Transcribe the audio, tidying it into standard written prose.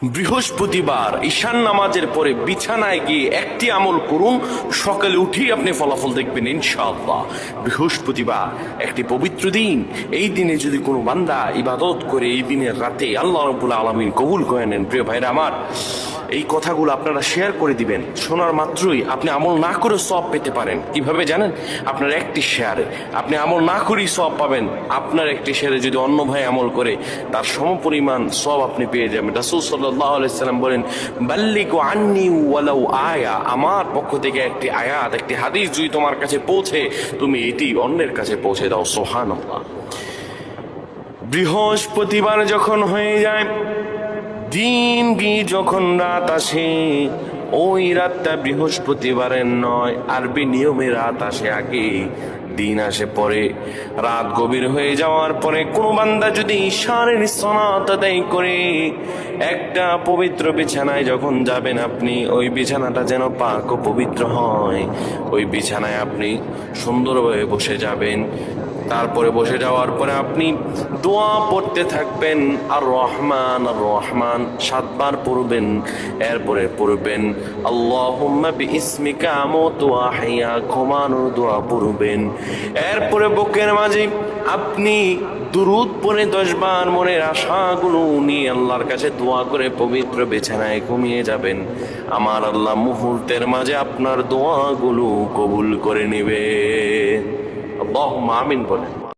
বৃহস্পতিবার ঈশান নামাজের পরে বিছানায় গিয়ে একটি আমল করুন, সকালে উঠেই আপনি ফলাফল দেখবেন ইনশাআল্লাহ। বৃহস্পতিবার একটি পবিত্র দিন। এই দিনে যদি কোনো বান্দা ইবাদত করে এই দিনের রাতে আল্লাহ রাব্বুল আলামিন কবুল করে নেন। প্রিয় ভাইরা আমার, এই কথাগুলো আপনারা শেয়ার করে দিবেন। শোনার মাত্রই আপনি আমল না করে সওয়াব পেতে পারেন। কিভাবে জানেন? আপনার একটি শেয়ারে আপনি আমল না করেই সওয়াব পাবেন। আপনার একটি শেয়ারে যদি অন্য ভাই আমল করে তার সমপরিমাণ সওয়াব আপনি পেয়ে যাবেন। রাসূল সাল্লাল্লাহু আলাইহি সাল্লাম বলেন, বাল্লিগু আন্নি ওয়ালাউ আয়া, আমার পক্ষ থেকে একটি আয়াত, একটি হাদিস যদি তোমার কাছে পৌঁছে, তুমি এটি অন্যের কাছে পৌঁছে দাও। সুবহানাল্লাহ। বৃহস্পতিবার যখন হয়ে যায়, দিন গিয়ে যখন রাত আসে, ওই রাতটা বৃহস্পতিবারের নয়, আরবি নিয়মে রাত আসে আগে, দিন আসে পরে। রাত গভীর হয়ে যাওয়ার পরে কোনো বান্দা যদি ঈশানের সালাত আদায় করে একটা পবিত্র বিছানায় যখন যাবেন আপনি, ওই বিছানাটা যেন পাক ও পবিত্র হয়। ওই বিছানায় আপনি সুন্দরভাবে বসে যাবেন। তারপরে বসে যাওয়ার পরে আপনি দোয়া পড়তে থাকবেন, আর রহমান আর রহমান 7 বার পড়বেন। এরপরে পড়বেন আল্লাহুম্মা বিইসমিকা আমুতু ওয়া আহইয়া, ঘুমানোর দোয়া পড়বেন। এরপরে বুকের মাঝে আপনি দুরূদ পড়ে 10 বার মনের আশাগুলো নিয়ে আল্লাহর কাছে দোয়া করে পবিত্র বিছানায় ঘুমিয়ে যাবেন। আমার আল্লাহ মুহূর্তের মাঝে আপনার দোয়াগুলো কবুল করে নেবেন। আল্লাহুম্মা আমিন বলেন।